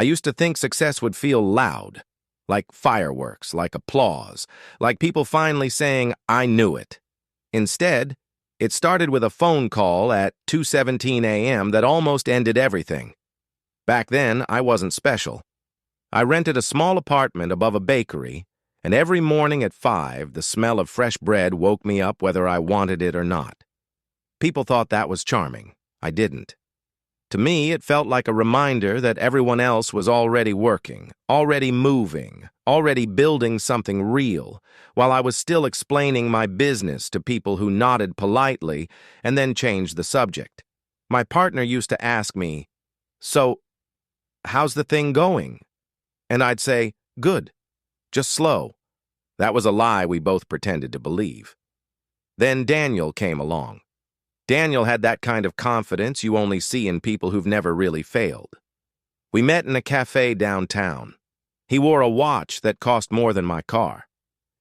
I used to think success would feel loud, like fireworks, like applause, like people finally saying, "I knew it." Instead, it started with a phone call at 2:17 a.m. that almost ended everything. Back then, I wasn't special. I rented a small apartment above a bakery, and every morning at 5, the smell of fresh bread woke me up whether I wanted it or not. People thought that was charming. I didn't. To me, it felt like a reminder that everyone else was already working, already moving, already building something real, while I was still explaining my business to people who nodded politely and then changed the subject. My partner used to ask me, "So, how's the thing going?" And I'd say, "Good, just slow." That was a lie we both pretended to believe. Then Daniel came along. Daniel had that kind of confidence you only see in people who've never really failed. We met in a cafe downtown. He wore a watch that cost more than my car.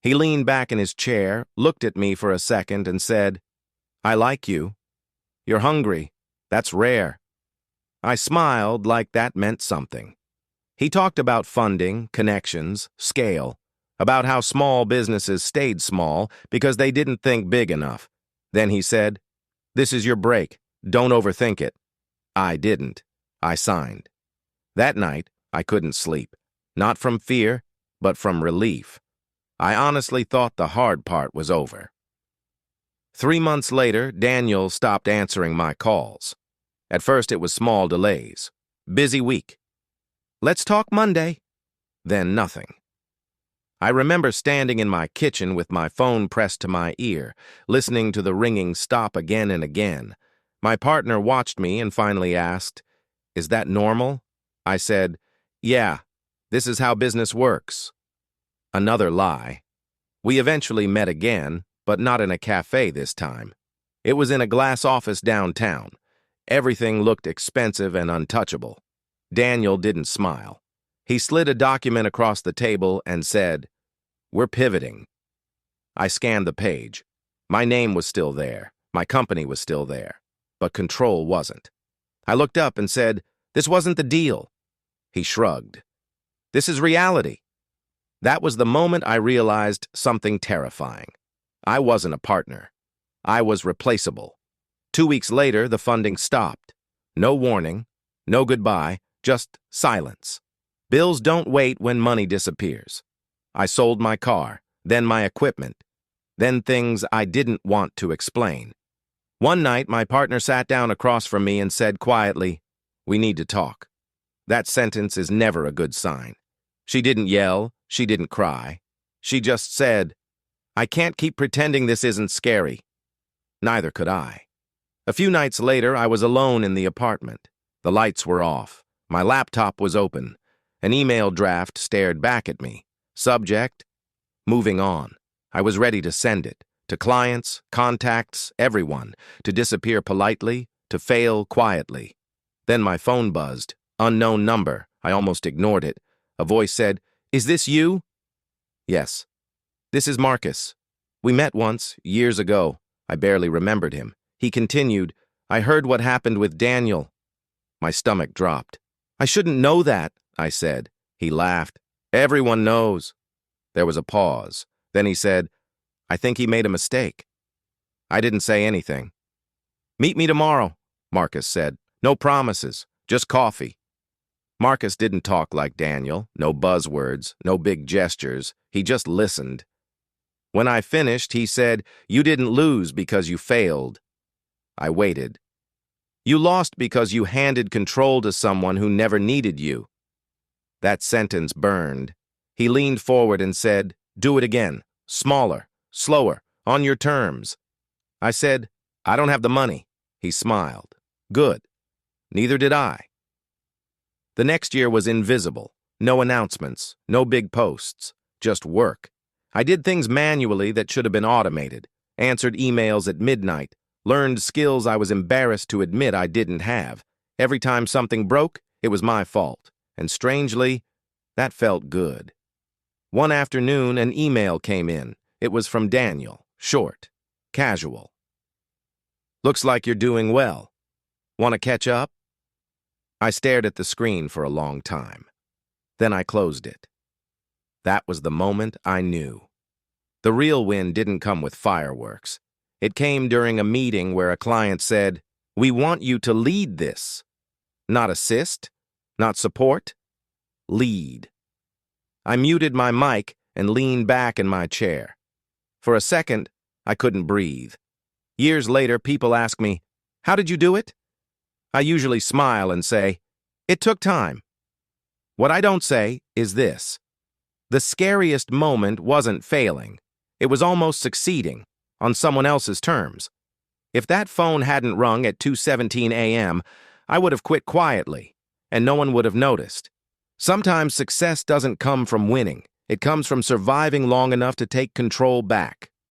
He leaned back in his chair, looked at me for a second, and said, "I like you. You're hungry. That's rare." I smiled like that meant something. He talked about funding, connections, scale, about how small businesses stayed small because they didn't think big enough. Then he said, "This is your break. Don't overthink it." I didn't. I signed. That night, I couldn't sleep. Not from fear, but from relief. I honestly thought the hard part was over. 3 months later, Daniel stopped answering my calls. At first, it was small delays. Busy week. "Let's talk Monday." Then nothing. I remember standing in my kitchen with my phone pressed to my ear, listening to the ringing stop again and again. My partner watched me and finally asked, "Is that normal?" I said, "Yeah, this is how business works." Another lie. We eventually met again, but not in a cafe this time. It was in a glass office downtown. Everything looked expensive and untouchable. Daniel didn't smile. He slid a document across the table and said, "We're pivoting." I scanned the page. My name was still there. My company was still there. But control wasn't. I looked up and said, "This wasn't the deal." He shrugged. "This is reality." That was the moment I realized something terrifying. I wasn't a partner. I was replaceable. 2 weeks later, the funding stopped. No warning, no goodbye, just silence. Bills don't wait when money disappears. I sold my car, then my equipment, then things I didn't want to explain. One night, my partner sat down across from me and said quietly, "We need to talk." That sentence is never a good sign. She didn't yell, she didn't cry. She just said, "I can't keep pretending this isn't scary." Neither could I. A few nights later, I was alone in the apartment. The lights were off. My laptop was open. An email draft stared back at me. Subject, "Moving on." I was ready to send it. To clients, contacts, everyone. To disappear politely, to fail quietly. Then my phone buzzed. Unknown number. I almost ignored it. A voice said, "Is this you?" "Yes." "This is Marcus. We met once, years ago." I barely remembered him. He continued, "I heard what happened with Daniel." My stomach dropped. "I shouldn't know that," I said. He laughed. "Everyone knows." There was a pause. Then he said, "I think he made a mistake." I didn't say anything. "Meet me tomorrow," Marcus said. "No promises, just coffee." Marcus didn't talk like Daniel, no buzzwords, no big gestures. He just listened. When I finished, he said, "You didn't lose because you failed." I waited. "You lost because you handed control to someone who never needed you." That sentence burned. He leaned forward and said, "Do it again. Smaller, slower, on your terms." I said, "I don't have the money." He smiled. "Good. Neither did I." The next year was invisible. No announcements, no big posts, just work. I did things manually that should have been automated, answered emails at midnight, learned skills I was embarrassed to admit I didn't have. Every time something broke, it was my fault. And strangely, that felt good. One afternoon, an email came in. It was from Daniel, short, casual. "Looks like you're doing well. Want to catch up?" I stared at the screen for a long time. Then I closed it. That was the moment I knew. The real win didn't come with fireworks. It came during a meeting where a client said, "We want you to lead this." Not assist, not support, lead. I muted my mic and leaned back in my chair. For a second, I couldn't breathe. Years later, people ask me, "How did you do it?" I usually smile and say, "It took time." What I don't say is this: the scariest moment wasn't failing. It was almost succeeding, on someone else's terms. If that phone hadn't rung at 2:17 a.m., I would have quit quietly, and no one would have noticed. Sometimes success doesn't come from winning. It comes from surviving long enough to take control back.